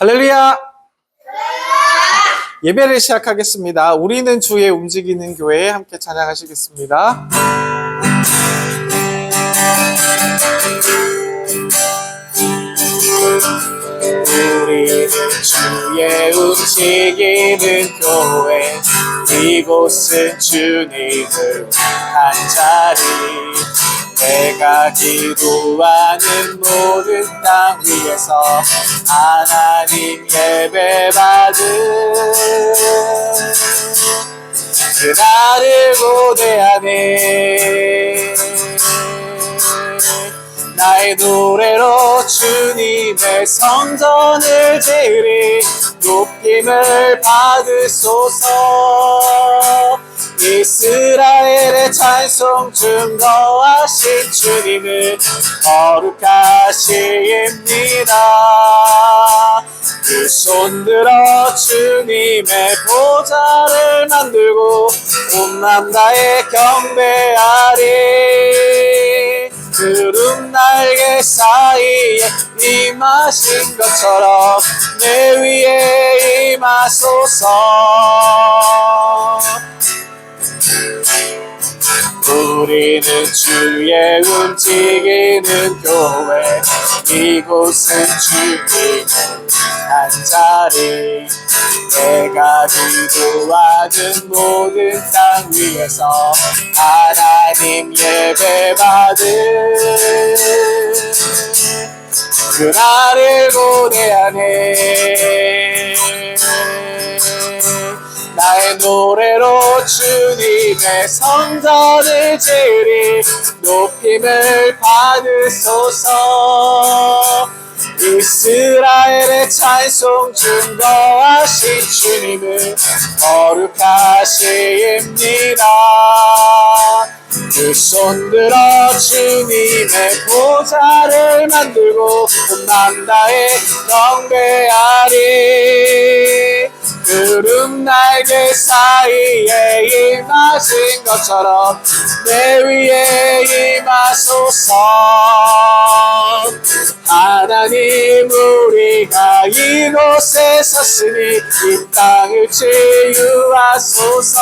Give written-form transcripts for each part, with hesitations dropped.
할렐루야! 예배를 시작하겠습니다. 우리는 주의 움직이는 교회에 함께 찬양하시겠습니다. 우리는 주의 움직이는 교회, 이곳은 주님을 한 자리. 내가 기도하는 모든 땅 위에서 하나님 예배받은 그날을 고대하네. 나의 노래로 주님의 성전을 지으리. 높임을 받으소서. 이스라엘의 찬송 증거하신 주님은 거룩하십니다. 그 손들어 주님의 보좌를 만들고 온 남다에 경배하리. 구름 날개 사이에 임하신 것처럼 내 위에 임하소서. 우리는 주의 움직이는 교회, 이곳은 주님의 한 자리. 내가 기도하는 모든 땅 위에서 하나님 예배받은 그날을 고대하네. 나의 노래로 주님의 성전을 지으리. 높임을 받으소서. 이스라엘의 찬송 증거하신 주님은 거룩하십니다. 그 손들어 주님의 보좌를 만들고 온 남다에 경배하리. 구름 날개 사이에 임하신 것처럼 내 위에 임하소서. 하나님, 우리가 이곳에 섰으니 이 땅을 치유하소서.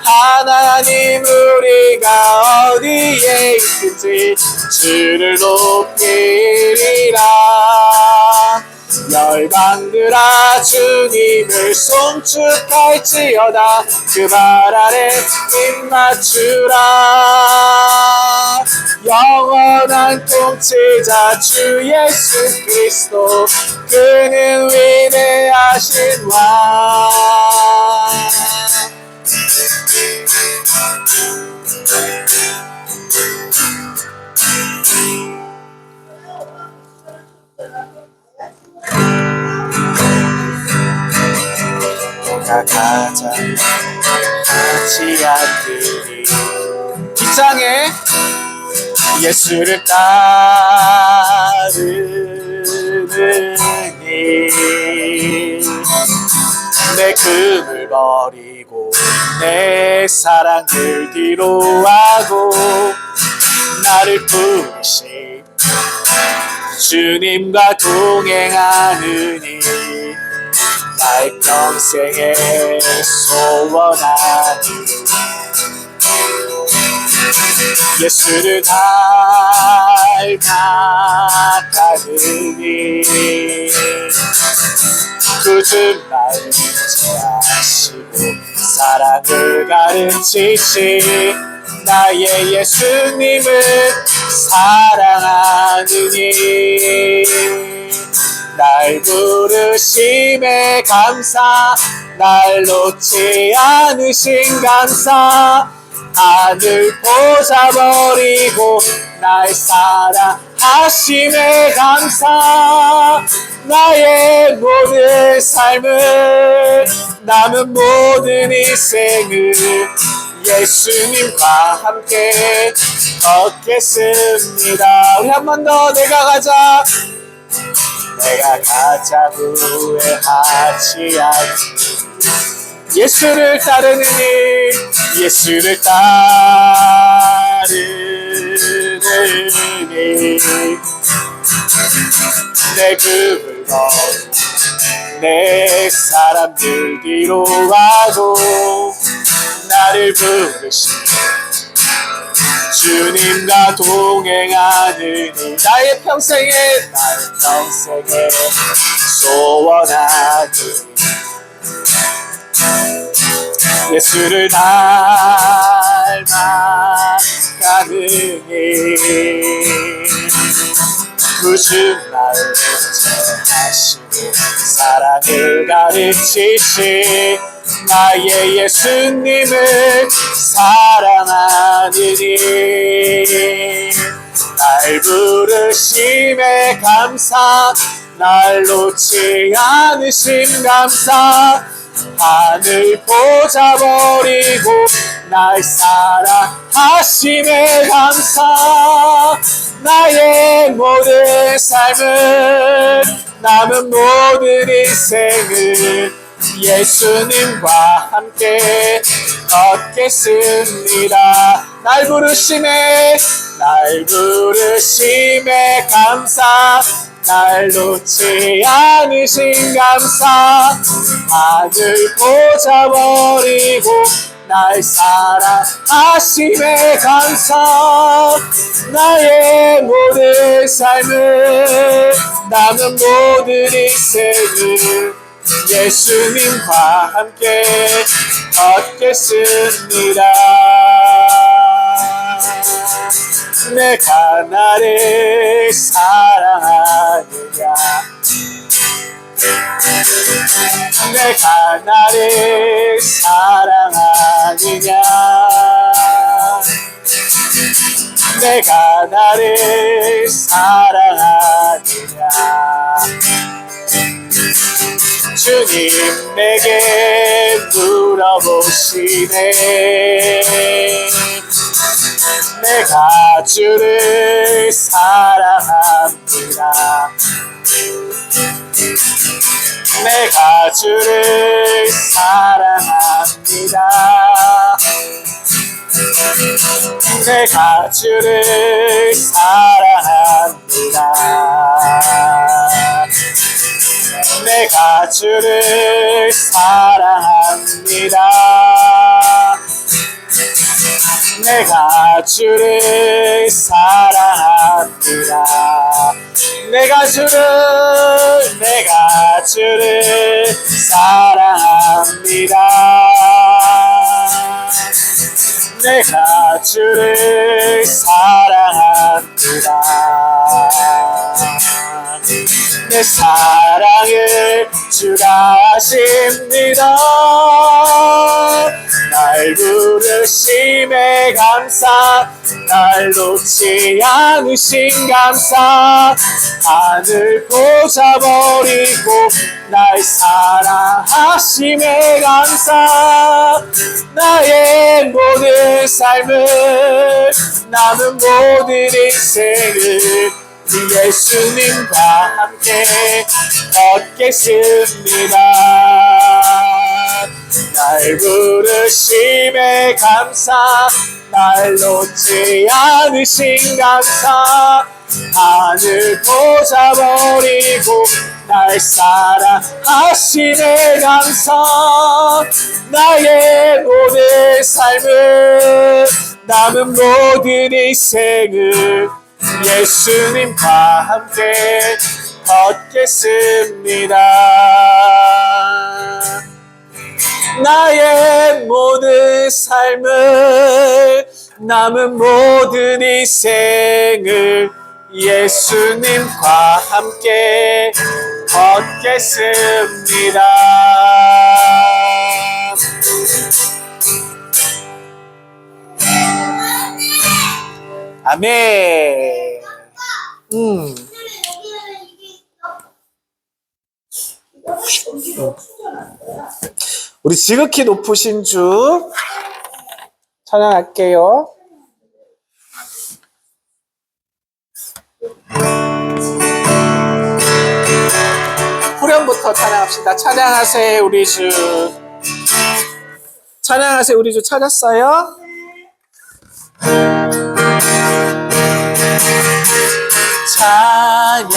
하나님, 우리가 어디에 있든지 주를 높이리라. 열방들아 주님을 송축할지어다. 그 발 아래 입 맞추라. 영원한 통치자 주 예수 그리스도, 그는 위대하신 왕. 내가 가장 하지 않으니 이 땅에 예수를 따르니. 내 금을 버리고 내 사랑을 뒤로하고 나를 부르신 주님과 동행하느니. 나의 평생의 소원하니 예수를 닮아가느니. 굳은 마음 제하시고 사랑을 가르치시. 나의 예수님을 사랑하느니. 날 부르심에 감사, 날 놓지 않으신 감사. 하늘 보자 버리고 날 사랑하심에 감사. 나의 모든 삶을, 남은 모든 인생을 예수님과 함께 걷겠습니다. 우리 한 번 더. 내가 가자. 내가 가자 후회하지 않니. 예수를 따르느니. 예수를 따르느니. 내 금을 거두고 내 사람들 뒤로 가고 나를 부르시니 주님과 동행하느니 나의 평생에 소원하니 예수를 닮아가느니 무슨 마음을 하시고 사랑을 가르치시 나의 예수님을 사랑하느니 날 부르심에 감사 날 놓지 않으심 감사 하늘 보자 버리고 날 사랑하심에 감사 나의 모든 삶을 남은 모든 인생을 예수님과 함께 걷겠습니다. 날 부르심에 감사 날 놓지 않으신 감사 하늘 보자 버리고 날 사랑하심에 감사 나의 모든 삶을 남은 모든 인생을 예수님과 함께 걷겠습니다. 내가 나를 사랑하느냐 내가 나를 사랑하느냐 내가 나를 사랑하느냐 주님 내게 물어보시네 내가 주를 사랑합니다 내가 주를 사랑합니다 내가 주를 사랑합니다 내가 주를 사랑합니다 내가 주를 사랑합니다 내가 주를 사랑합니다 내가 주를 사랑합니다 내 사랑을 주가 아십니다 날 부르심에 감사 날 놓지 않으신 감사 하늘 보자 버리고 날 사랑하심에 감사 나의 모든 삶을 남은 모든 인생을 예수님과 함께 걷겠습니다 날 부르심에 감사 날 놓지 않으신 감사 하늘 보자 버리고 날 사랑하심에 감사 나의 모든 삶을 남은 모든 인생을 예수님과 함께 걷겠습니다 나의 모든 삶을 남은 모든 인생을 예수님과 함께 걷겠습니다 아멘 우리 지극히 높으신 주 찬양할게요. 후렴부터 찬양합시다. 찬양하세요 우리 주. 찬양하세요 우리 주. 찾았어요? 찬양하세요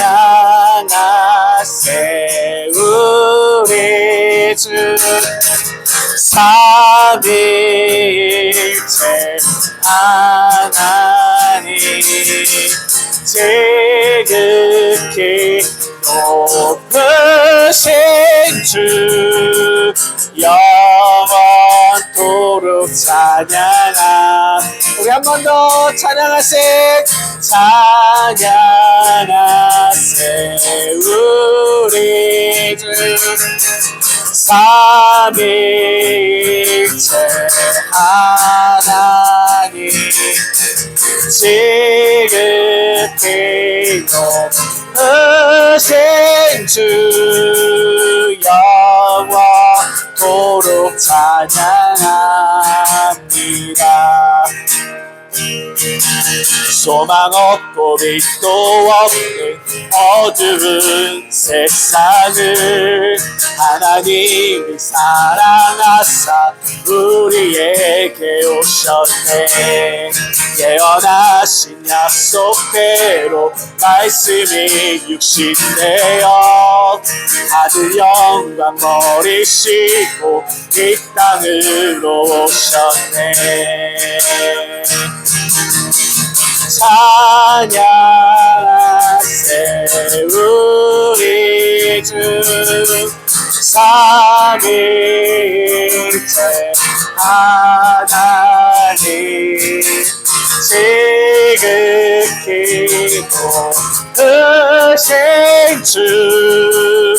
삼위일체 하나님 지극히 높으신 주 영원토록 찬양하. 우리 한 번 더 찬양하세. 찬양하세 우리 주 삼위일체 하나님 지극히 높으신 주 영원토록 찬양합니다. 소망 없고 빛도 없는 어두운 세상을 하나님이 사랑하사 우리에게 오셨네. 예언하신 약속대로 말씀이 육신되어 아들 영광 버리시고 이 땅으로 오셨네. 찬양하세 우리 주 삼위일체 하나님 지극히 높으신 주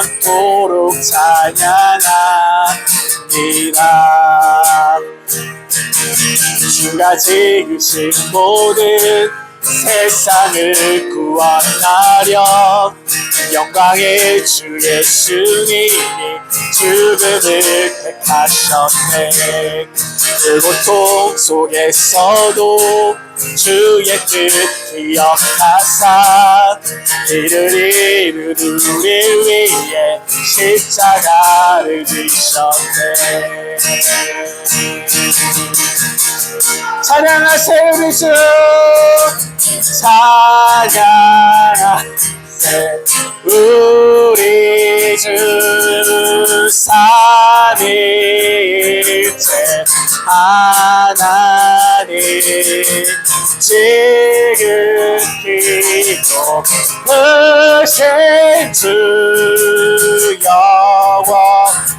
영원토록 찬양합니다. 주가 지으신 모든 세상을 구원하려 영광의 주 예수님이 죽음을 택하셨네. 그 고통 속에서도 주의 뜻 기억하사 이를 이룬 우리 위에 십자가를 지셨네. 찬양하세 우리 주 찬양하세 우리 주 삼위일체 하나님 지극히 높으신 주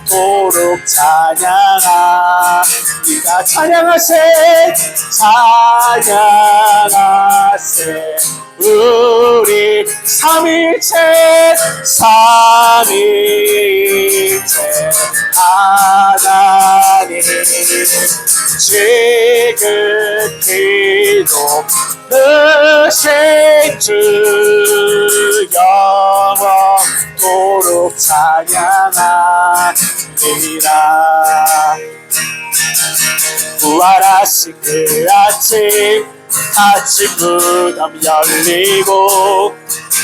영원토록 찬양합니다. 찬양하세 찬양하세 우리 삼위일체 삼위일체 하나님 지극히 높으신 주 영원토록 찬양합니다. 부활하신 그 아침 아침 무덤 열리고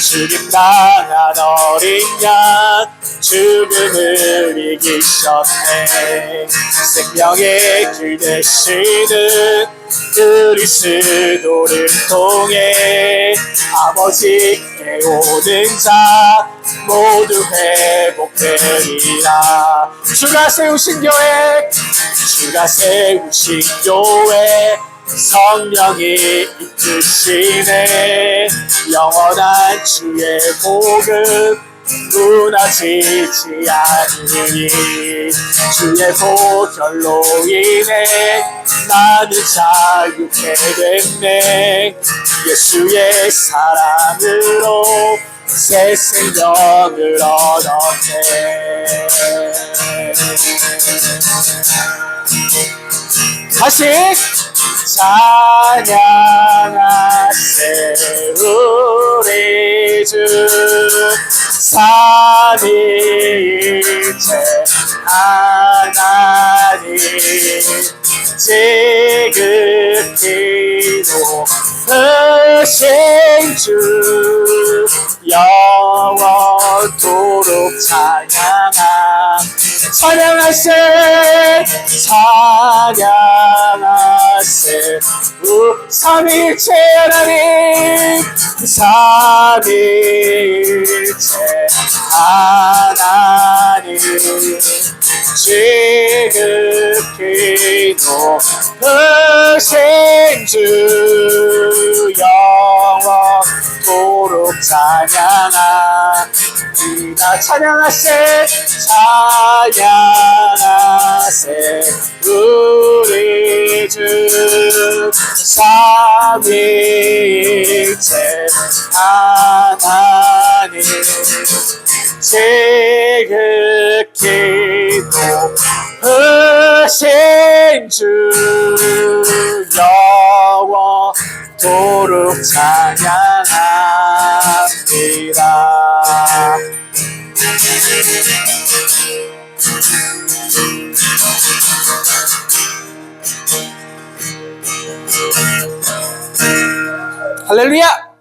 죽임당한 어린 양 죽음을 이기셨네. 생명의 길 되시는 그리스도를 통해 아버지께 오는 자 모두 회복되리라. 주가 세우신 교회 주가 세우신 교회 성령이 이끄시네. 영원한 주의 복음 무너지지 않으니 주의 보혈로 인해 나는 자유케 됐네. 예수의 사랑으로 새 생명을 얻었네. 다시 찬양하세 우리 주 삼위일체 하나님 지극히 높으신 주 영원토록 찬양하세 찬양하세 삼위일체 하나님 삼위일체 하나님 지극히 높으신 주 영원토록 찬양합니다. 찬양하세 찬양하세 우리 주 삼위일체 하나님 지극히 높으신 주 영원토록 찬양합니다. 할렐루야!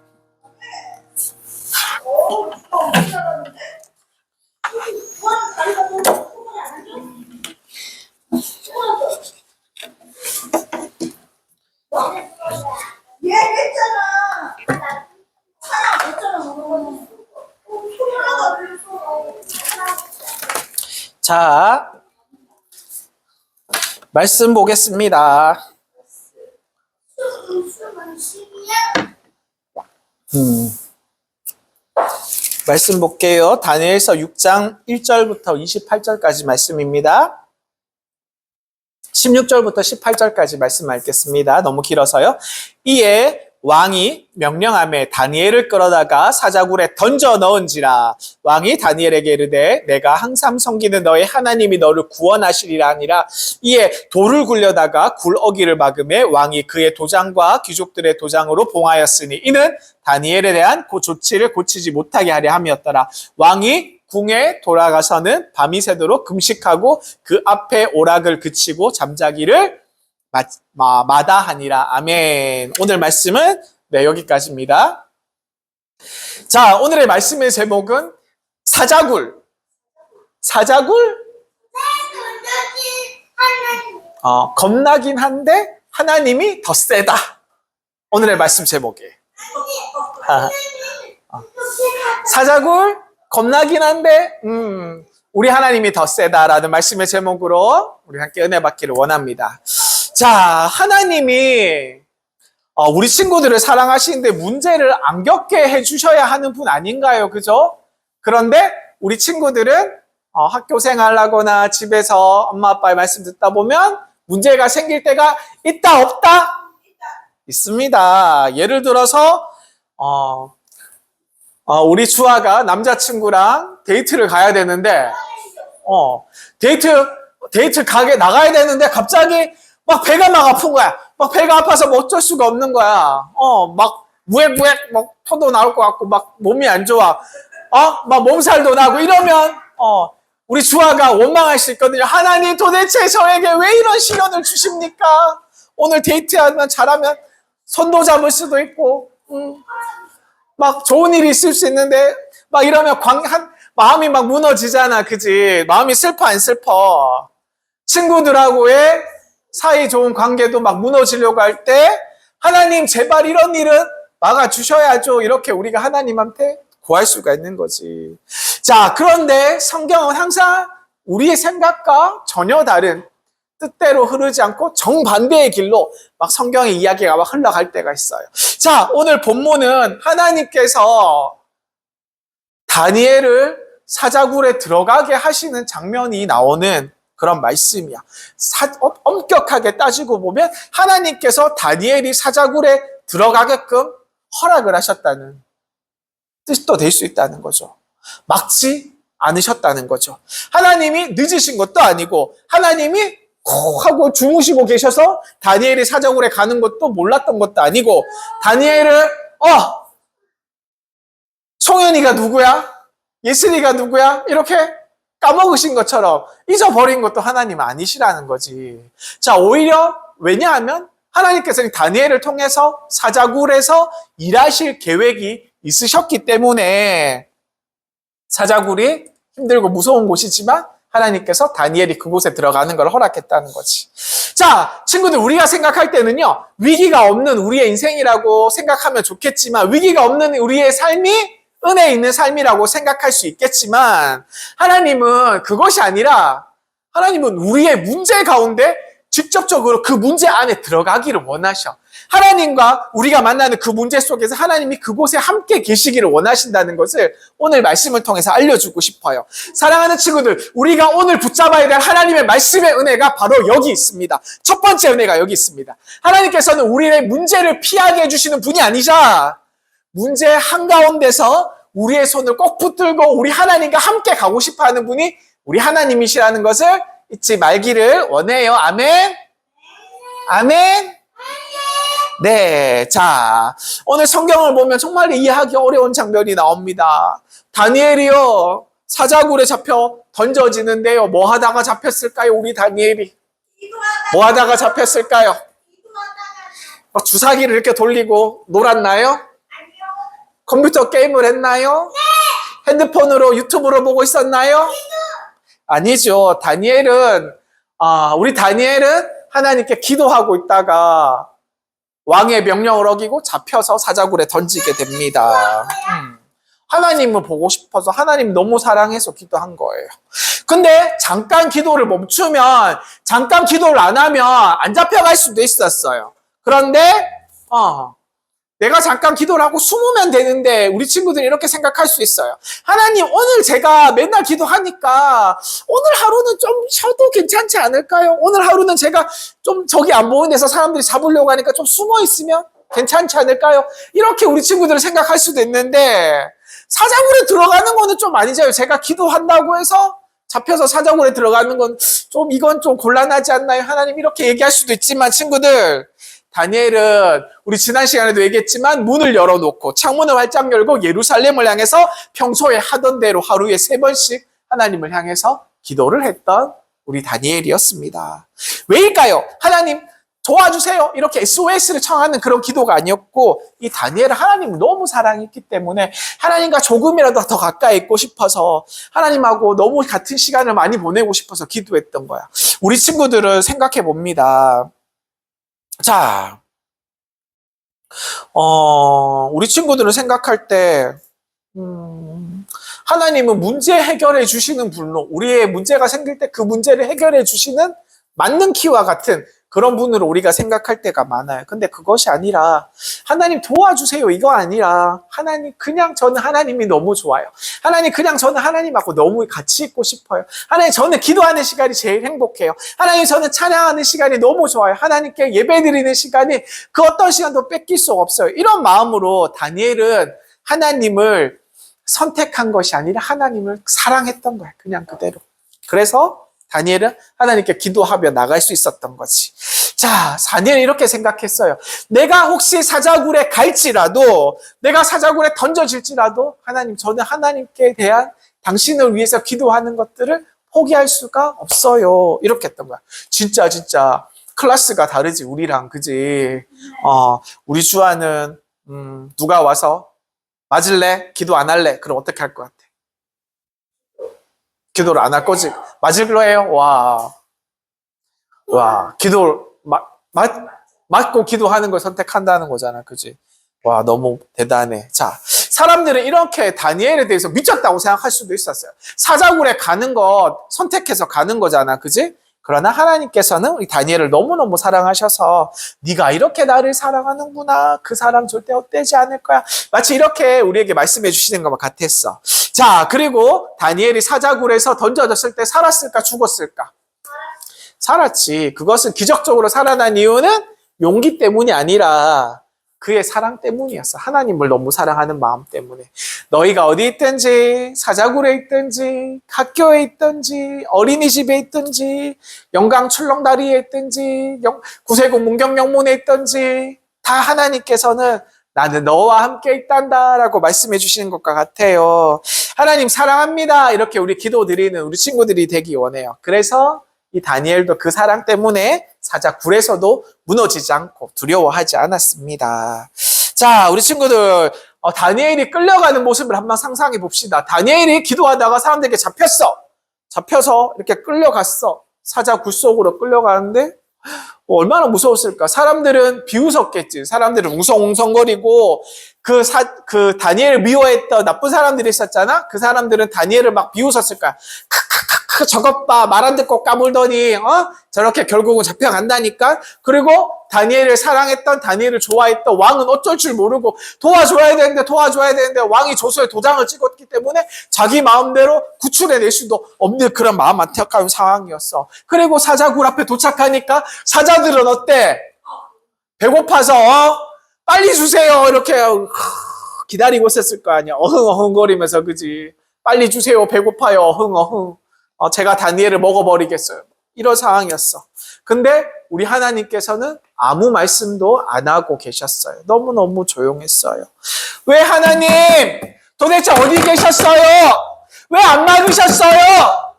자, 말씀 보겠습니다. 말씀 볼게요. 다니엘서 6장 1절부터 28절까지 말씀입니다. 16절부터 18절까지 말씀 읽겠습니다. 너무 길어서요. 이에 왕이 명령하며 다니엘을 끌어다가 사자굴에 던져 넣은지라. 왕이 다니엘에게 이르되 내가 항상 섬기는 너의 하나님이 너를 구원하시리라 하니라. 이에 돌을 굴려다가 굴 어기를 막음에 왕이 그의 도장과 귀족들의 도장으로 봉하였으니 이는 다니엘에 대한 그 조치를 고치지 못하게 하려 함이었더라. 왕이 궁에 돌아가서는 밤이 새도록 금식하고 그 앞에 오락을 그치고 잠자기를 마다하니라. 아멘. 오늘 말씀은 여기까지입니다. 자, 오늘의 말씀의 제목은 사자굴. 사자굴? 겁나긴 한데 하나님이 더 세다. 오늘의 말씀 제목이에요. 사자굴 겁나긴 한데 우리 하나님이 더 세다라는 말씀의 제목으로 우리 함께 은혜 받기를 원합니다. 자, 하나님이 우리 친구들을 사랑하시는데 문제를 안 겪게 해주셔야 하는 분 아닌가요? 그죠? 그런데 우리 친구들은 학교 생활하거나 집에서 엄마 아빠의 말씀 듣다 보면 문제가 생길 때가 있다 없다? 있습니다. 예를 들어서 우리 주아가 남자친구랑 데이트를 가야 되는데 데이트 가게 나가야 되는데 갑자기 막 배가 막 아픈 거야. 막 배가 아파서 뭐 어쩔 수가 없는 거야. 막 무액무액 막 토도 나올 것 같고 막 몸이 안 좋아. 막 몸살도 나고 이러면 우리 주아가 원망할 수 있거든요. 하나님 도대체 저에게 왜 이런 시련을 주십니까? 오늘 데이트하면 잘하면 손도 잡을 수도 있고 막 좋은 일이 있을 수 있는데 막 이러면 마음이 막 무너지잖아. 그지? 마음이 슬퍼 안 슬퍼? 친구들하고의 사이 좋은 관계도 막 무너지려고 할 때 하나님 제발 이런 일은 막아주셔야죠. 이렇게 우리가 하나님한테 구할 수가 있는 거지. 자, 그런데 성경은 항상 우리의 생각과 전혀 다른 뜻대로 흐르지 않고 정반대의 길로 막 성경의 이야기가 막 흘러갈 때가 있어요. 자, 오늘 본문은 하나님께서 다니엘을 사자굴에 들어가게 하시는 장면이 나오는 그런 말씀이야. 엄격하게 따지고 보면 하나님께서 다니엘이 사자굴에 들어가게끔 허락을 하셨다는 뜻도 될 수 있다는 거죠. 막지 않으셨다는 거죠. 하나님이 늦으신 것도 아니고 하나님이 콕 하고 주무시고 계셔서 다니엘이 사자굴에 가는 것도 몰랐던 것도 아니고 다니엘을 송현이가 누구야? 예슬이가 누구야? 이렇게 까먹으신 것처럼 잊어버린 것도 하나님 아니시라는 거지. 자, 오히려 왜냐하면 하나님께서는 다니엘을 통해서 사자굴에서 일하실 계획이 있으셨기 때문에 사자굴이 힘들고 무서운 곳이지만 하나님께서 다니엘이 그곳에 들어가는 걸 허락했다는 거지. 자, 친구들, 우리가 생각할 때는요, 위기가 없는 우리의 인생이라고 생각하면 좋겠지만 위기가 없는 우리의 삶이 은혜 있는 삶이라고 생각할 수 있겠지만 하나님은 그것이 아니라 하나님은 우리의 문제 가운데 직접적으로 그 문제 안에 들어가기를 원하셔. 하나님과 우리가 만나는 그 문제 속에서 하나님이 그곳에 함께 계시기를 원하신다는 것을 오늘 말씀을 통해서 알려주고 싶어요. 사랑하는 친구들, 우리가 오늘 붙잡아야 될 하나님의 말씀의 은혜가 바로 여기 있습니다. 첫 번째 은혜가 여기 있습니다. 하나님께서는 우리의 문제를 피하게 해주시는 분이 아니자 문제 한가운데서 우리의 손을 꼭 붙들고 우리 하나님과 함께 가고 싶어하는 분이 우리 하나님이시라는 것을 잊지 말기를 원해요. 아멘. 아멘. 네, 자, 오늘 성경을 보면 정말 이해하기 어려운 장면이 나옵니다. 다니엘이요, 사자굴에 잡혀 던져지는데요. 뭐 하다가 잡혔을까요? 우리 다니엘이. 뭐 하다가 잡혔을까요? 주사기를 이렇게 돌리고 놀았나요? 컴퓨터 게임을 했나요? 핸드폰으로 유튜브를 보고 있었나요? 아니죠. 우리 다니엘은 하나님께 기도하고 있다가 왕의 명령을 어기고 잡혀서 사자굴에 던지게 됩니다. 하나님을 보고 싶어서 하나님 너무 사랑해서 기도한 거예요. 근데 잠깐 기도를 멈추면, 잠깐 기도를 안 하면 안 잡혀갈 수도 있었어요. 그런데 내가 잠깐 기도를 하고 숨으면 되는데 우리 친구들이 이렇게 생각할 수 있어요. 하나님, 오늘 제가 맨날 기도하니까 오늘 하루는 좀 쉬어도 괜찮지 않을까요? 오늘 하루는 제가 좀 저기 안 보이는 데서 사람들이 잡으려고 하니까 좀 숨어 있으면 괜찮지 않을까요? 이렇게 우리 친구들은 생각할 수도 있는데 사자굴에 들어가는 거는 좀 아니죠. 제가 기도한다고 해서 잡혀서 사자굴에 들어가는 건 이건 좀 곤란하지 않나요? 하나님, 이렇게 얘기할 수도 있지만 친구들, 다니엘은 우리 지난 시간에도 얘기했지만 문을 열어놓고 창문을 활짝 열고 예루살렘을 향해서 평소에 하던 대로 하루에 3번씩 하나님을 향해서 기도를 했던 우리 다니엘이었습니다. 왜일까요? 하나님 도와주세요, 이렇게 SOS를 청하는 그런 기도가 아니었고, 이 다니엘은 하나님을 너무 사랑했기 때문에 하나님과 조금이라도 더 가까이 있고 싶어서 하나님하고 너무 같은 시간을 많이 보내고 싶어서 기도했던 거야. 우리 친구들은 생각해 봅니다. 자, 우리 친구들은 생각할 때, 하나님은 문제 해결해 주시는 분로, 우리의 문제가 생길 때 그 문제를 해결해 주시는 맞는 키와 같은 그런 분으로 우리가 생각할 때가 많아요. 근데 그것이 아니라 하나님 도와주세요, 이거 아니라 하나님, 그냥 저는 하나님이 너무 좋아요. 하나님, 그냥 저는 하나님하고 너무 같이 있고 싶어요. 하나님, 저는 기도하는 시간이 제일 행복해요. 하나님, 저는 찬양하는 시간이 너무 좋아요. 하나님께 예배드리는 시간이 그 어떤 시간도 뺏길 수가 없어요. 이런 마음으로 다니엘은 하나님을 선택한 것이 아니라 하나님을 사랑했던 거예요. 그냥 그대로. 그래서 다니엘은 하나님께 기도하며 나갈 수 있었던 거지. 자, 다니엘은 이렇게 생각했어요. 내가 혹시 사자굴에 갈지라도, 내가 사자굴에 던져질지라도 하나님, 저는 하나님께 대한 당신을 위해서 기도하는 것들을 포기할 수가 없어요. 이렇게 했던 거야. 진짜 클래스가 다르지, 우리랑. 그지? 우리 주아는 누가 와서 맞을래? 기도 안 할래? 그럼 어떻게 할 것 같아? 기도를 안 할 거지? 맞을 거예요? 기도를 맞고 기도하는 걸 선택한다는 거잖아. 그지? 와, 너무 대단해. 자, 사람들은 이렇게 다니엘에 대해서 미쳤다고 생각할 수도 있었어요. 사자굴에 가는 것 선택해서 가는 거잖아. 그지? 그러나 하나님께서는 우리 다니엘을 너무너무 사랑하셔서 네가 이렇게 나를 사랑하는구나, 그 사람 절대 헛되지 않을 거야, 마치 이렇게 우리에게 말씀해 주시는 것과 같았어. 자, 그리고 다니엘이 사자굴에서 던져졌을 때 살았을까 죽었을까? 살았지. 그것은 기적적으로 살아난 이유는 용기 때문이 아니라 그의 사랑 때문이었어. 하나님을 너무 사랑하는 마음 때문에. 너희가 어디 있든지, 사자굴에 있든지, 학교에 있든지, 어린이집에 있든지, 영광 출렁다리에 있든지, 구세군 문경영문에 있든지, 다 하나님께서는 나는 너와 함께 있단다라고 말씀해 주시는 것과 같아요. 하나님 사랑합니다, 이렇게 우리 기도드리는 우리 친구들이 되기 원해요. 그래서 이 다니엘도 그 사랑 때문에 사자굴에서도 무너지지 않고 두려워하지 않았습니다. 자, 우리 친구들, 다니엘이 끌려가는 모습을 한번 상상해 봅시다. 다니엘이 기도하다가 사람들에게 잡혀서 이렇게 끌려갔어. 사자굴 속으로 끌려가는데 얼마나 무서웠을까? 사람들은 비웃었겠지. 사람들은 웅성웅성거리고 그 다니엘을 미워했던 나쁜 사람들이 있었잖아. 그 사람들은 다니엘을 막 비웃었을 거야. 저것 봐, 말 안 듣고 까불더니 저렇게 결국은 잡혀간다니까. 그리고 다니엘을 사랑했던, 다니엘을 좋아했던 왕은 어쩔 줄 모르고 도와줘야 되는데 왕이 조서에 도장을 찍었기 때문에 자기 마음대로 구출해낼 수도 없는 그런 마음 안타까운 상황이었어. 그리고 사자굴 앞에 도착하니까 사자들은 어때? 배고파서 빨리 주세요 이렇게 기다리고 있었을 거 아니야. 어흥어흥거리면서, 그지? 빨리 주세요, 배고파요, 어흥어흥. 제가 다니엘을 먹어버리겠어요. 이런 상황이었어. 근데 우리 하나님께서는 아무 말씀도 안 하고 계셨어요. 너무너무 조용했어요. 왜 하나님 도대체 어디 계셨어요? 왜 안 막으셨어요?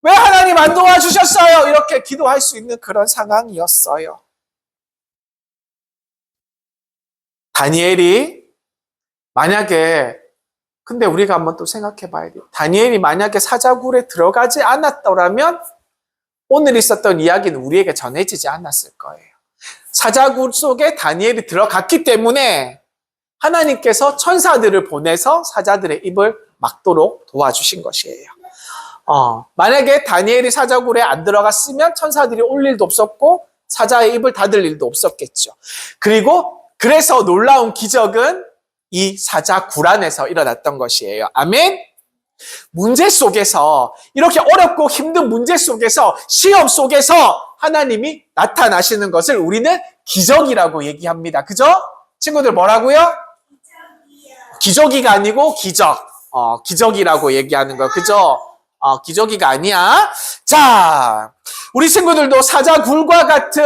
왜 하나님 안 도와주셨어요? 이렇게 기도할 수 있는 그런 상황이었어요. 다니엘이 만약에, 근데 우리가 한번 또 생각해 봐야 돼요. 다니엘이 만약에 사자굴에 들어가지 않았더라면 오늘 있었던 이야기는 우리에게 전해지지 않았을 거예요. 사자굴 속에 다니엘이 들어갔기 때문에 하나님께서 천사들을 보내서 사자들의 입을 막도록 도와주신 것이에요. 만약에 다니엘이 사자굴에 안 들어갔으면 천사들이 올 일도 없었고 사자의 입을 닫을 일도 없었겠죠. 그래서 놀라운 기적은 이 사자굴 안에서 일어났던 것이에요. 아멘? 문제 속에서, 이렇게 어렵고 힘든 문제 속에서, 시험 속에서 하나님이 나타나시는 것을 우리는 기적이라고 얘기합니다. 그죠? 친구들 뭐라고요? 기적이가 아니고 기적. 기적이라고 얘기하는 거예요. 그죠? 기적이가 아니야. 자, 우리 친구들도 사자굴과 같은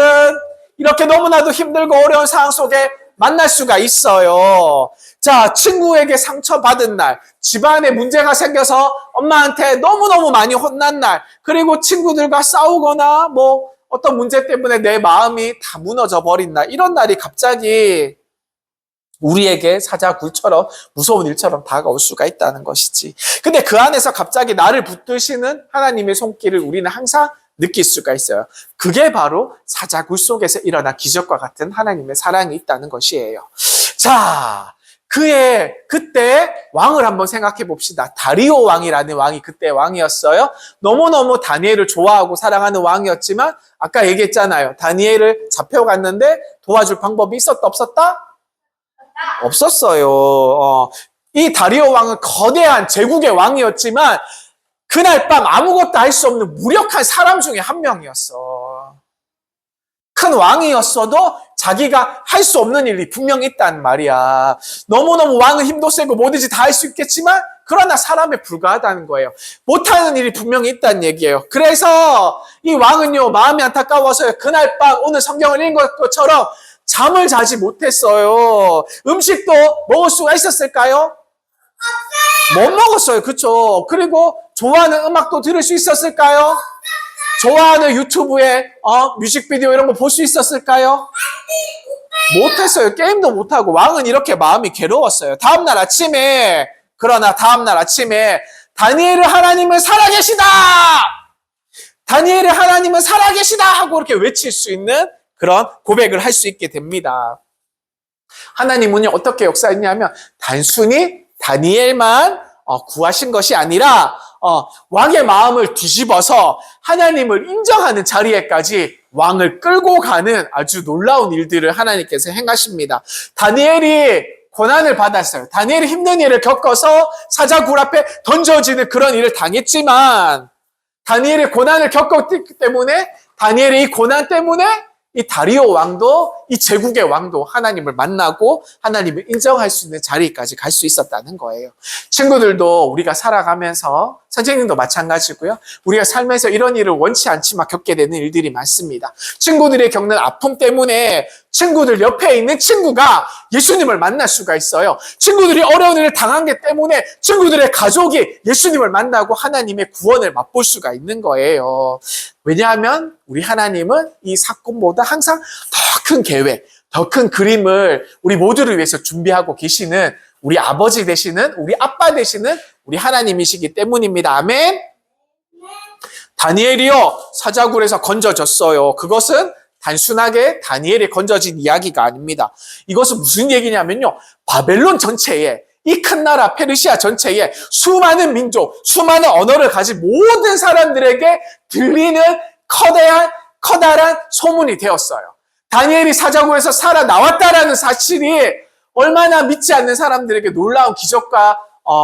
이렇게 너무나도 힘들고 어려운 상황 속에 만날 수가 있어요. 자, 친구에게 상처받은 날, 집안에 문제가 생겨서 엄마한테 너무너무 많이 혼난 날, 그리고 친구들과 싸우거나 어떤 문제 때문에 내 마음이 다 무너져 버린 날, 이런 날이 갑자기 우리에게 사자굴처럼 무서운 일처럼 다가올 수가 있다는 것이지. 근데 그 안에서 갑자기 나를 붙드시는 하나님의 손길을 우리는 항상 느낄 수가 있어요. 그게 바로 사자굴 속에서 일어난 기적과 같은 하나님의 사랑이 있다는 것이에요. 자, 그때 왕을 한번 생각해 봅시다. 다리오 왕이라는 왕이 그때 왕이었어요. 너무너무 다니엘을 좋아하고 사랑하는 왕이었지만 아까 얘기했잖아요. 다니엘을 잡혀갔는데 도와줄 방법이 있었다 없었다? 없었어요. 이 다리오 왕은 거대한 제국의 왕이었지만 그날 밤 아무것도 할 수 없는 무력한 사람 중에 한 명이었어. 큰 왕이었어도 자기가 할 수 없는 일이 분명히 있단 말이야. 너무너무 왕은 힘도 세고 뭐든지 다 할 수 있겠지만 그러나 사람에 불과하다는 거예요. 못하는 일이 분명히 있다는 얘기예요. 그래서 이 왕은요, 마음이 안타까워서 그날 밤 오늘 성경을 읽은 것처럼 잠을 자지 못했어요. 음식도 먹을 수가 있었을까요? 못 먹었어요. 그쵸? 그리고 좋아하는 음악도 들을 수 있었을까요? 좋아하는 유튜브에 뮤직비디오 이런 거 볼 수 있었을까요? 못했어요. 게임도 못하고. 왕은 이렇게 마음이 괴로웠어요. 그러나 다음날 아침에 다니엘을 하나님은 살아계시다! 다니엘을 하나님은 살아계시다! 하고 이렇게 외칠 수 있는 그런 고백을 할 수 있게 됩니다. 하나님은요, 어떻게 역사했냐면 단순히 다니엘만 구하신 것이 아니라 왕의 마음을 뒤집어서 하나님을 인정하는 자리에까지 왕을 끌고 가는 아주 놀라운 일들을 하나님께서 행하십니다. 다니엘이 고난을 받았어요. 다니엘이 힘든 일을 겪어서 사자굴 앞에 던져지는 그런 일을 당했지만 다니엘이 고난을 겪었기 때문에 다니엘이 이 고난 때문에 이 다리오 왕도 이 제국의 왕도 하나님을 만나고 하나님을 인정할 수 있는 자리까지 갈 수 있었다는 거예요. 친구들도 우리가 살아가면서 선생님도 마찬가지고요. 우리가 살면서 이런 일을 원치 않지만 겪게 되는 일들이 많습니다. 친구들이 겪는 아픔 때문에 친구들 옆에 있는 친구가 예수님을 만날 수가 있어요. 친구들이 어려운 일을 당한 게 때문에 친구들의 가족이 예수님을 만나고 하나님의 구원을 맛볼 수가 있는 거예요. 왜냐하면 우리 하나님은 이 사건보다 항상 더 큰 계획, 더 큰 그림을 우리 모두를 위해서 준비하고 계시는 우리 아버지 되시는, 우리 아빠 되시는 우리 하나님이시기 때문입니다. 아멘? 다니엘이요, 사자굴에서 건져졌어요. 그것은 단순하게 다니엘이 건져진 이야기가 아닙니다. 이것은 무슨 얘기냐면요, 바벨론 전체에 이 큰 나라 페르시아 전체에 수많은 민족, 수많은 언어를 가진 모든 사람들에게 들리는 커다란 소문이 되었어요. 다니엘이 사자굴에서 살아나왔다라는 사실이 얼마나 믿지 않는 사람들에게 놀라운 기적과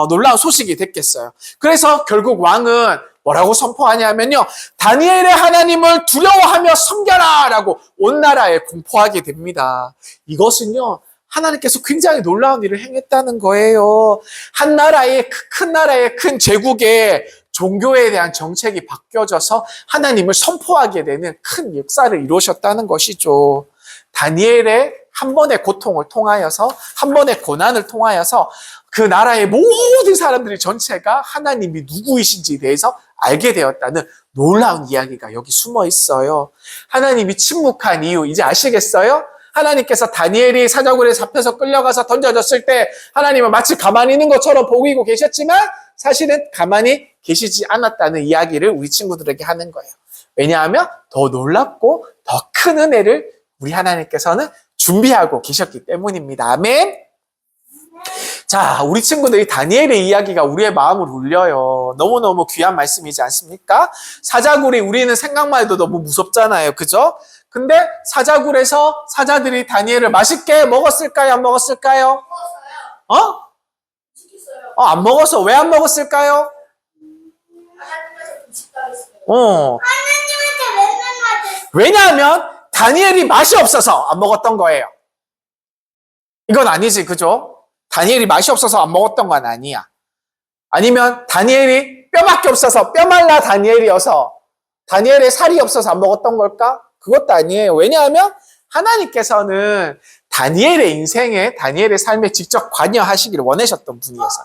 놀라운 소식이 됐겠어요. 그래서 결국 왕은 뭐라고 선포하냐면요. 다니엘의 하나님을 두려워하며 섬겨라! 라고 온 나라에 공포하게 됩니다. 이것은요. 하나님께서 굉장히 놀라운 일을 행했다는 거예요. 한 나라의, 큰 나라의 큰 제국의 종교에 대한 정책이 바뀌어져서 하나님을 선포하게 되는 큰 역사를 이루셨다는 것이죠. 다니엘의 한 번의 고통을 통하여서, 한 번의 고난을 통하여서 그 나라의 모든 사람들이 전체가 하나님이 누구이신지에 대해서 알게 되었다는 놀라운 이야기가 여기 숨어 있어요. 하나님이 침묵한 이유 이제 아시겠어요? 하나님께서 다니엘이 사자굴에 잡혀서 끌려가서 던져졌을 때 하나님은 마치 가만히 있는 것처럼 보이고 계셨지만 사실은 가만히 계시지 않았다는 이야기를 우리 친구들에게 하는 거예요. 왜냐하면 더 놀랍고 더 큰 은혜를 우리 하나님께서는 준비하고 계셨기 때문입니다. 아멘. 자, 우리 친구들이 다니엘의 이야기가 우리의 마음을 울려요. 너무너무 귀한 말씀이지 않습니까? 사자굴이 우리는 생각만 해도 너무 무섭잖아요. 그죠? 근데 사자굴에서 사자들이 다니엘을 맛있게 먹었을까요? 안 먹었을까요? 안 먹었어. 왜 안 먹었을까요? 왜냐하면 다니엘이 맛이 없어서 안 먹었던 거예요. 이건 아니지, 그죠? 다니엘이 맛이 없어서 안 먹었던 건 아니야. 아니면 다니엘이 뼈밖에 없어서 뼈말라 다니엘이어서 다니엘의 살이 없어서 안 먹었던 걸까? 그것도 아니에요. 왜냐하면 하나님께서는 다니엘의 인생에, 다니엘의 삶에 직접 관여하시기를 원하셨던 분이어서.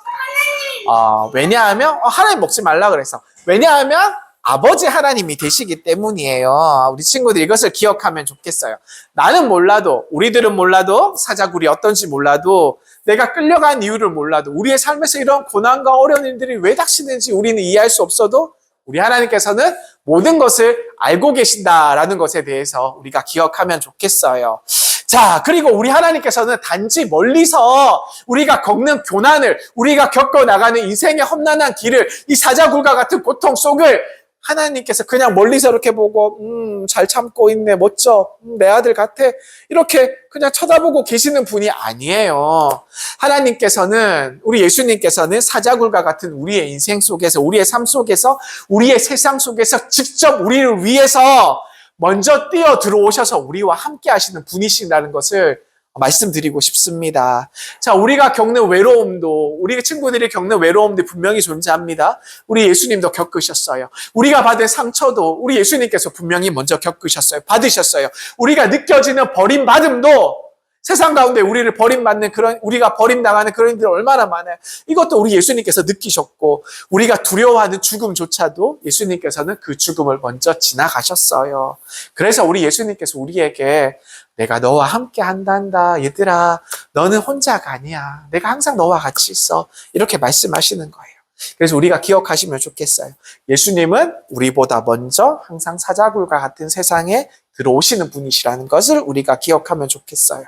왜냐하면 하나님 먹지 말라 그래서. 왜냐하면 아버지 하나님이 되시기 때문이에요. 우리 친구들 이것을 기억하면 좋겠어요. 나는 몰라도, 우리들은 몰라도, 사자굴이 어떤지 몰라도, 내가 끌려간 이유를 몰라도, 우리의 삶에서 이런 고난과 어려운 일들이 왜 닥치는지 우리는 이해할 수 없어도 우리 하나님께서는 모든 것을 알고 계신다라는 것에 대해서 우리가 기억하면 좋겠어요. 자, 그리고 우리 하나님께서는 단지 멀리서 우리가 겪는 고난을, 우리가 겪어나가는 인생의 험난한 길을, 이 사자굴과 같은 고통 속을 하나님께서 그냥 멀리서 이렇게 보고 잘 참고 있네, 멋져, 내 아들 같아, 이렇게 그냥 쳐다보고 계시는 분이 아니에요. 하나님께서는, 우리 예수님께서는 사자굴과 같은 우리의 인생 속에서, 우리의 삶 속에서, 우리의 세상 속에서 직접 우리를 위해서 먼저 뛰어 들어오셔서 우리와 함께 하시는 분이시라는 것을 말씀드리고 싶습니다. 자, 우리가 겪는 외로움도, 우리 친구들이 겪는 외로움도 분명히 존재합니다. 우리 예수님도 겪으셨어요. 우리가 받은 상처도 우리 예수님께서 분명히 먼저 겪으셨어요. 받으셨어요. 우리가 느껴지는 버림받음도 세상 가운데 우리를 버림받는 우리가 버림당하는 그런 일들이 얼마나 많아요. 이것도 우리 예수님께서 느끼셨고, 우리가 두려워하는 죽음조차도 예수님께서는 그 죽음을 먼저 지나가셨어요. 그래서 우리 예수님께서 우리에게 내가 너와 함께 한단다. 얘들아, 너는 혼자가 아니야. 내가 항상 너와 같이 있어. 이렇게 말씀하시는 거예요. 그래서 우리가 기억하시면 좋겠어요. 예수님은 우리보다 먼저 항상 사자굴과 같은 세상에 들어오시는 분이시라는 것을 우리가 기억하면 좋겠어요.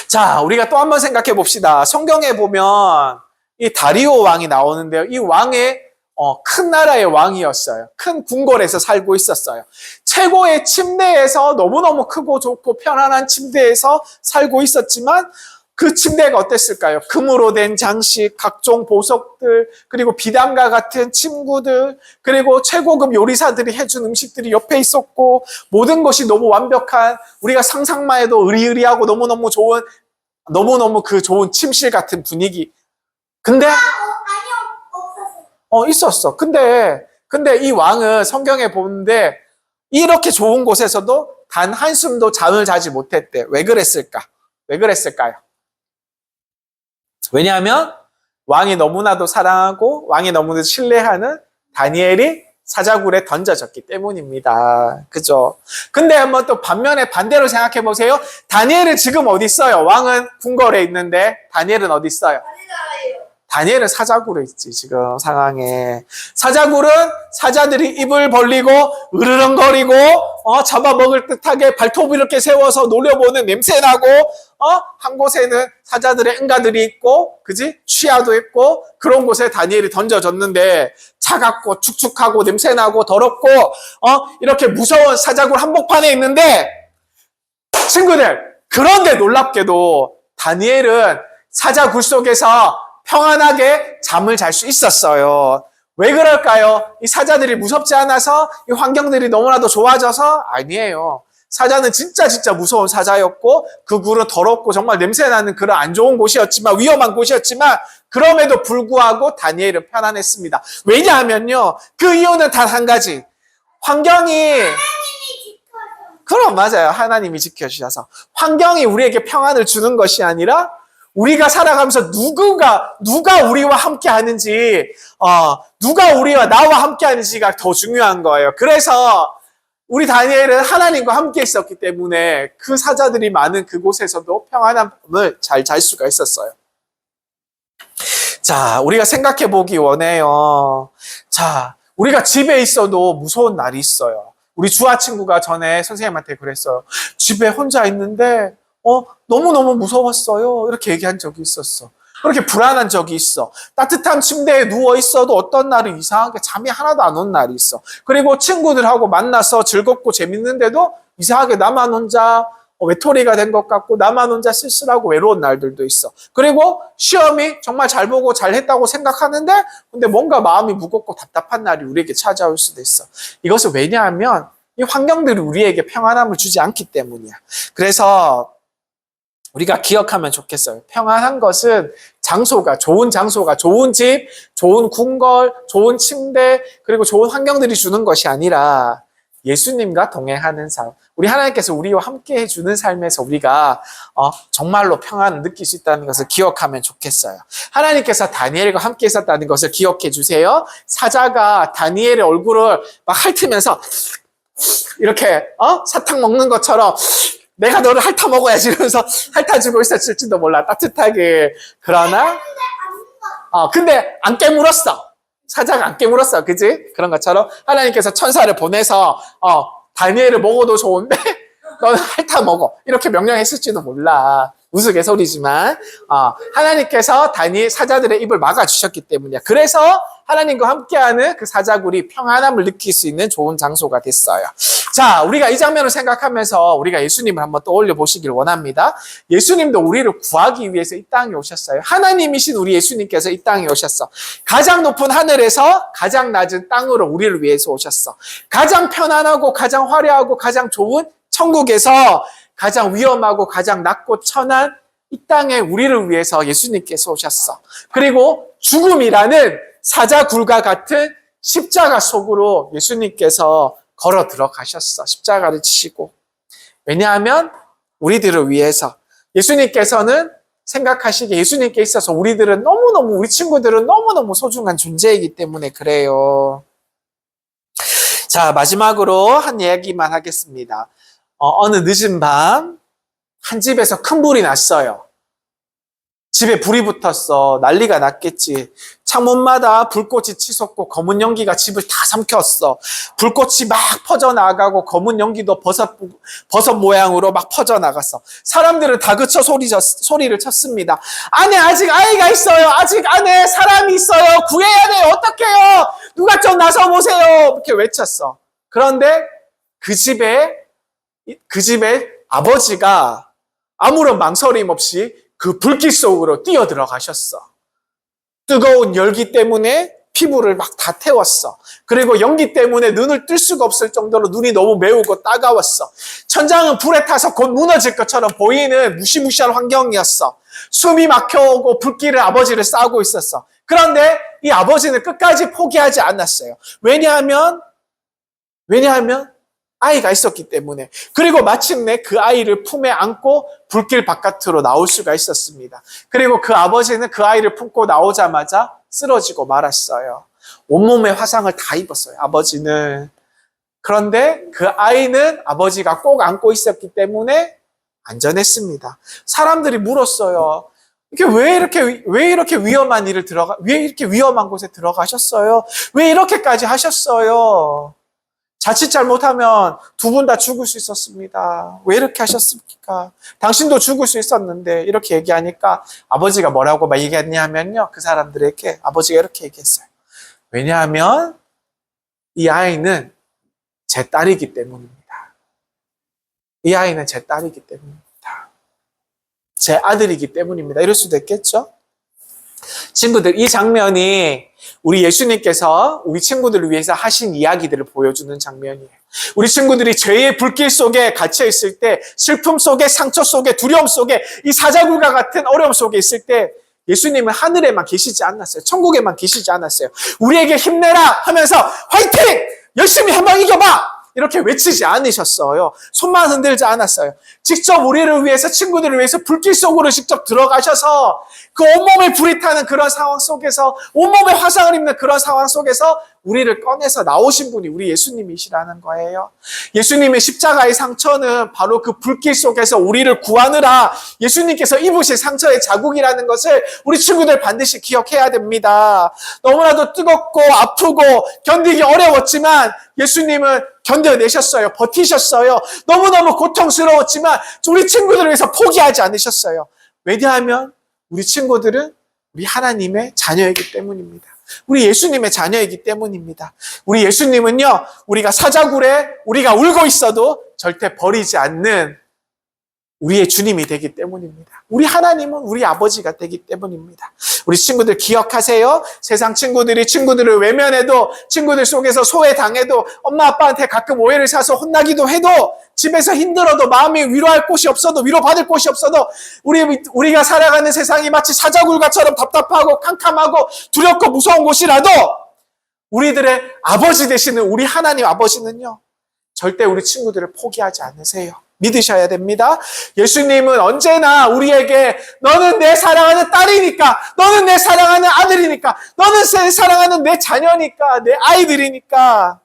자, 우리가 또 한번 생각해 봅시다. 성경에 보면 이 다리오 왕이 나오는데요. 이 왕의 큰 나라의 왕이었어요. 큰 궁궐에서 살고 있었어요. 최고의 침대에서, 너무너무 크고 좋고 편안한 침대에서 살고 있었지만 그 침대가 어땠을까요? 금으로 된 장식, 각종 보석들, 그리고 비단과 같은 침구들, 그리고 최고급 요리사들이 해준 음식들이 옆에 있었고, 모든 것이 너무 완벽한, 우리가 상상만 해도 으리으리하고 너무너무 좋은, 너무너무 그 좋은 침실 같은 분위기. 근데 있었어. 근데 이 왕은 성경에 보는데 이렇게 좋은 곳에서도 단 한숨도 잠을 자지 못했대. 왜 그랬을까? 왜 그랬을까요? 왜냐하면 왕이 너무나도 사랑하고 왕이 너무나도 신뢰하는 다니엘이 사자굴에 던져졌기 때문입니다. 그죠? 근데 한번 또 반대로 생각해 보세요. 다니엘은 지금 어디 있어요? 왕은 궁궐에 있는데 다니엘은 어디 있어요? 다니엘은 사자굴에 있지, 지금 상황에. 사자굴은 사자들이 입을 벌리고 으르렁거리고 잡아먹을 듯하게 발톱을 이렇게 세워서 노려보는 냄새나고 한 곳에는 사자들의 응가들이 있고, 그지? 취하도 있고, 그런 곳에 다니엘이 던져졌는데, 차갑고, 축축하고, 냄새나고, 더럽고, 이렇게 무서운 사자굴 한복판에 있는데, 친구들, 그런데 놀랍게도 다니엘은 사자굴 속에서 평안하게 잠을 잘 수 있었어요. 왜 그럴까요? 이 사자들이 무섭지 않아서, 이 환경들이 너무나도 좋아져서? 아니에요. 사자는 진짜 무서운 사자였고, 그 굴은 더럽고 정말 냄새나는 그런 안 좋은 곳이었지만, 위험한 곳이었지만, 그럼에도 불구하고 다니엘은 편안했습니다. 왜냐하면요, 그 이유는 단 한 가지. 환경이, 그럼 맞아요. 하나님이 지켜주셔서. 환경이 우리에게 평안을 주는 것이 아니라, 우리가 살아가면서 누가 우리와 함께 하는지, 누가 우리와 나와 함께 하는지가 더 중요한 거예요. 그래서 우리 다니엘은 하나님과 함께 있었기 때문에 그 사자들이 많은 그곳에서도 평안함을 잘 잘 수가 있었어요. 자, 우리가 생각해 보기 원해요. 자, 우리가 집에 있어도 무서운 날이 있어요. 우리 주아 친구가 전에 선생님한테 그랬어요. 집에 혼자 있는데, 너무너무 무서웠어요. 이렇게 얘기한 적이 있었어. 그렇게 불안한 적이 있어. 따뜻한 침대에 누워 있어도 어떤 날은 이상하게 잠이 하나도 안 온 날이 있어. 그리고 친구들하고 만나서 즐겁고 재밌는데도 이상하게 나만 혼자 외톨이가 된 것 같고 나만 혼자 쓸쓸하고 외로운 날들도 있어. 그리고 시험이 정말 잘 보고 잘 했다고 생각하는데 근데 뭔가 마음이 무겁고 답답한 날이 우리에게 찾아올 수도 있어. 이것은 왜냐하면 이 환경들이 우리에게 평안함을 주지 않기 때문이야. 그래서 우리가 기억하면 좋겠어요. 평안한 것은 장소가, 좋은 장소가, 좋은 집, 좋은 궁궐, 좋은 침대, 그리고 좋은 환경들이 주는 것이 아니라 예수님과 동행하는 삶. 우리 하나님께서 우리와 함께 해주는 삶에서 우리가 정말로 평안을 느낄 수 있다는 것을 기억하면 좋겠어요. 하나님께서 다니엘과 함께 있었다는 것을 기억해 주세요. 사자가 다니엘의 얼굴을 막 핥으면서 이렇게 사탕 먹는 것처럼 내가 너를 핥아 먹어야지 이러면서 핥아주고 있었을지도 몰라. 따뜻하게. 그러나 근데 안 깨물었어. 사자가 안 깨물었어. 그지? 그런 것처럼 하나님께서 천사를 보내서 다니엘을 먹어도 좋은데 너는 핥아 먹어. 이렇게 명령했을지도 몰라. 우스갯소리지만 하나님께서 다니엘 사자들의 입을 막아주셨기 때문이야. 그래서 하나님과 함께하는 그 사자굴이 평안함을 느낄 수 있는 좋은 장소가 됐어요. 자, 우리가 이 장면을 생각하면서 우리가 예수님을 한번 떠올려 보시길 원합니다. 예수님도 우리를 구하기 위해서 이 땅에 오셨어요. 하나님이신 우리 예수님께서 이 땅에 오셨어. 가장 높은 하늘에서 가장 낮은 땅으로 우리를 위해서 오셨어. 가장 편안하고 가장 화려하고 가장 좋은 천국에서 가장 위험하고 가장 낮고 천한 이 땅에 우리를 위해서 예수님께서 오셨어. 그리고 죽음이라는 사자굴과 같은 십자가 속으로 예수님께서 걸어 들어가셨어. 십자가를 지시고. 왜냐하면 우리들을 위해서 예수님께서는 생각하시기에 예수님께 있어서 우리들은 너무너무 우리 친구들은 너무너무 소중한 존재이기 때문에 그래요. 자, 마지막으로 한 이야기만 하겠습니다. 어느 늦은 밤 한 집에서 큰 불이 났어요. 집에 불이 붙었어. 난리가 났겠지. 창문마다 불꽃이 치솟고 검은 연기가 집을 다 삼켰어. 불꽃이 막 퍼져나가고 검은 연기도 버섯 모양으로 막 퍼져나갔어. 사람들은 다그쳐 소리를 쳤습니다. 안에 아직 아이가 있어요. 아직 안에 사람이 있어요. 구해야 돼요. 어떡해요. 누가 좀 나서 보세요. 이렇게 외쳤어. 그런데 그 집에 아버지가 아무런 망설임 없이 그 불길 속으로 뛰어 들어가셨어. 뜨거운 열기 때문에 피부를 막 다 태웠어. 그리고 연기 때문에 눈을 뜰 수가 없을 정도로 눈이 너무 매우고 따가웠어. 천장은 불에 타서 곧 무너질 것처럼 보이는 무시무시한 환경이었어. 숨이 막혀오고 불길을 아버지를 싸고 있었어. 그런데 이 아버지는 끝까지 포기하지 않았어요. 왜냐하면 아이가 있었기 때문에. 그리고 마침내 그 아이를 품에 안고 불길 바깥으로 나올 수가 있었습니다. 그리고 그 아버지는 그 아이를 품고 나오자마자 쓰러지고 말았어요. 온몸에 화상을 다 입었어요, 아버지는. 그런데 그 아이는 아버지가 꼭 안고 있었기 때문에 안전했습니다. 사람들이 물었어요. 왜 이렇게 위험한 왜 이렇게 위험한 곳에 들어가셨어요? 왜 이렇게까지 하셨어요? 자칫 잘못하면 두 분 다 죽을 수 있었습니다. 왜 이렇게 하셨습니까? 당신도 죽을 수 있었는데 이렇게 얘기하니까 아버지가 뭐라고 막 얘기했냐면요. 그 사람들에게 아버지가 이렇게 얘기했어요. 왜냐하면 이 아이는 제 딸이기 때문입니다. 이 아이는 제 딸이기 때문입니다. 제 아들이기 때문입니다. 이럴 수도 있겠죠? 친구들, 이 장면이 우리 예수님께서 우리 친구들을 위해서 하신 이야기들을 보여주는 장면이에요. 우리 친구들이 죄의 불길 속에 갇혀 있을 때, 슬픔 속에, 상처 속에, 두려움 속에, 이 사자굴과 같은 어려움 속에 있을 때 예수님은 하늘에만 계시지 않았어요. 천국에만 계시지 않았어요. 우리에게 힘내라 하면서 화이팅! 열심히 한번 이겨봐! 이렇게 외치지 않으셨어요. 손만 흔들지 않았어요. 직접 우리를 위해서, 친구들을 위해서 불길 속으로 직접 들어가셔서 그 온몸에 불이 타는 그런 상황 속에서, 온몸에 화상을 입는 그런 상황 속에서 우리를 꺼내서 나오신 분이 우리 예수님이시라는 거예요. 예수님의 십자가의 상처는 바로 그 불길 속에서 우리를 구하느라 예수님께서 입으신 상처의 자국이라는 것을 우리 친구들 반드시 기억해야 됩니다. 너무나도 뜨겁고 아프고 견디기 어려웠지만 예수님은 견뎌내셨어요. 버티셨어요. 너무너무 고통스러웠지만 우리 친구들을 위해서 포기하지 않으셨어요. 왜냐하면 우리 친구들은 우리 하나님의 자녀이기 때문입니다. 우리 예수님의 자녀이기 때문입니다. 우리 예수님은요, 우리가 사자굴에 우리가 울고 있어도 절대 버리지 않는 우리의 주님이 되기 때문입니다. 우리 하나님은 우리 아버지가 되기 때문입니다. 우리 친구들 기억하세요? 세상 친구들이 친구들을 외면해도, 친구들 속에서 소외당해도, 엄마 아빠한테 가끔 오해를 사서 혼나기도 해도, 집에서 힘들어도, 마음이 위로할 곳이 없어도, 위로받을 곳이 없어도, 우리가 살아가는 세상이 마치 사자굴과처럼 답답하고 캄캄하고 두렵고 무서운 곳이라도 우리들의 아버지 되시는 우리 하나님 아버지는요, 절대 우리 친구들을 포기하지 않으세요. 믿으셔야 됩니다. 예수님은 언제나 우리에게 너는 내 사랑하는 딸이니까, 너는 내 사랑하는 아들이니까, 너는 내 사랑하는 내 자녀니까, 내 아이들이니까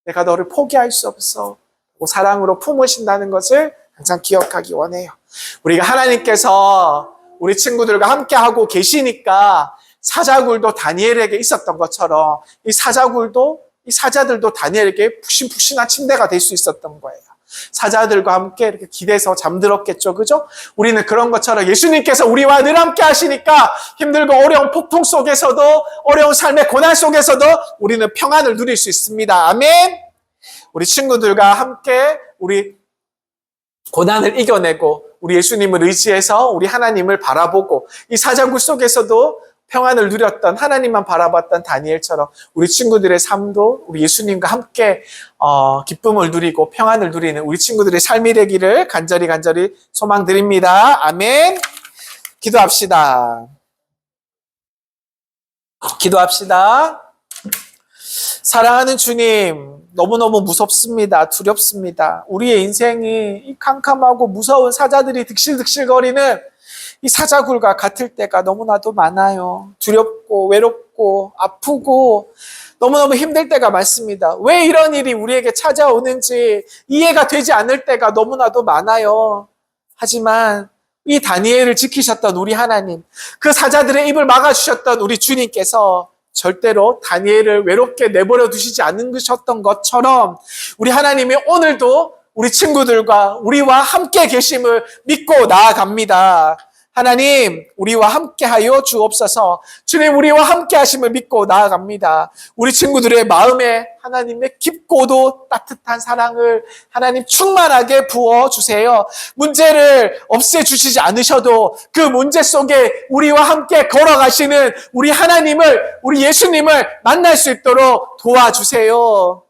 내가 너를 포기할 수 없어. 사랑으로 품으신다는 것을 항상 기억하기 원해요. 우리가 하나님께서 우리 친구들과 함께하고 계시니까 사자굴도 다니엘에게 있었던 것처럼 이 사자들도 다니엘에게 푹신푹신한 침대가 될 수 있었던 거예요. 사자들과 함께 이렇게 기대서 잠들었겠죠. 그죠? 우리는 그런 것처럼 예수님께서 우리와 늘 함께 하시니까 힘들고 어려운 폭풍 속에서도, 어려운 삶의 고난 속에서도 우리는 평안을 누릴 수 있습니다. 아멘. 우리 친구들과 함께 우리 고난을 이겨내고 우리 예수님을 의지해서 우리 하나님을 바라보고 이 사자굴 속에서도 평안을 누렸던, 하나님만 바라봤던 다니엘처럼 우리 친구들의 삶도 우리 예수님과 함께 기쁨을 누리고 평안을 누리는 우리 친구들의 삶이 되기를 간절히 소망드립니다. 아멘. 기도합시다. 사랑하는 주님, 너무너무 무섭습니다. 두렵습니다. 우리의 인생이 이 캄캄하고 무서운 사자들이 득실득실거리는 이 사자굴과 같을 때가 너무나도 많아요. 두렵고 외롭고 아프고 너무너무 힘들 때가 많습니다. 왜 이런 일이 우리에게 찾아오는지 이해가 되지 않을 때가 너무나도 많아요. 하지만 이 다니엘을 지키셨던 우리 하나님, 그 사자들의 입을 막아주셨던 우리 주님께서 절대로 다니엘을 외롭게 내버려 두시지 않으셨던 것처럼 우리 하나님이 오늘도 우리 친구들과 우리와 함께 계심을 믿고 나아갑니다. 하나님, 우리와 함께하여 주옵소서. 주님, 우리와 함께하심을 믿고 나아갑니다. 우리 친구들의 마음에 하나님의 깊고도 따뜻한 사랑을 하나님 충만하게 부어주세요. 문제를 없애주시지 않으셔도 그 문제 속에 우리와 함께 걸어가시는 우리 하나님을, 우리 예수님을 만날 수 있도록 도와주세요.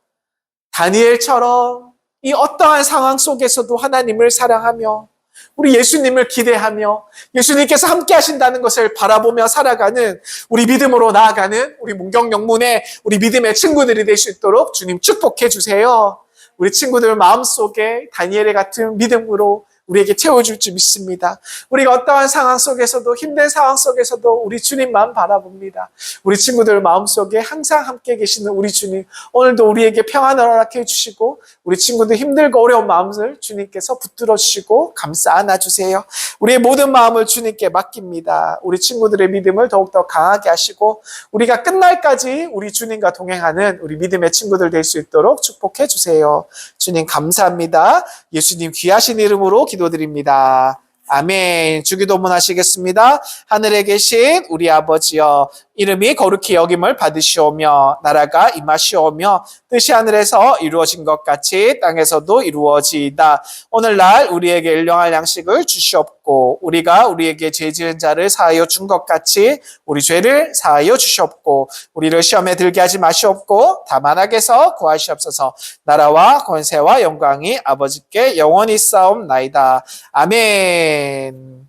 다니엘처럼 이 어떠한 상황 속에서도 하나님을 사랑하며 우리 예수님을 기대하며 예수님께서 함께 하신다는 것을 바라보며 살아가는 우리 믿음으로 나아가는 우리 문경영문의 우리 믿음의 친구들이 될 수 있도록 주님 축복해 주세요. 우리 친구들 마음속에 다니엘의 같은 믿음으로 우리에게 채워줄 줄 믿습니다. 우리가 어떠한 상황 속에서도 힘든 상황 속에서도 우리 주님만 바라봅니다. 우리 친구들 마음속에 항상 함께 계시는 우리 주님, 오늘도 우리에게 평안을 허락해 주시고 우리 친구들 힘들고 어려운 마음을 주님께서 붙들어 주시고 감싸 안아주세요. 우리의 모든 마음을 주님께 맡깁니다. 우리 친구들의 믿음을 더욱더 강하게 하시고 우리가 끝날까지 우리 주님과 동행하는 우리 믿음의 친구들 될 수 있도록 축복해 주세요. 주님 감사합니다. 예수님 귀하신 이름으로 기도드립니다. 아멘. 주기도문 하시겠습니다. 하늘에 계신 우리 아버지여, 이름이 거룩히 여김을 받으시오며 나라가 임하시오며 뜻이 하늘에서 이루어진 것 같이 땅에서도 이루어지이다. 오늘날 우리에게 일용할 양식을 주시옵고 우리가 우리에게 죄 지은 자를 사하여 준 것 같이 우리 죄를 사하여 주시옵고 우리를 시험에 들게 하지 마시옵고 다만 악에서 구하시옵소서. 나라와 권세와 영광이 아버지께 영원히 있사옵나이다. 아멘.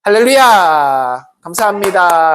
할렐루야. 감사합니다.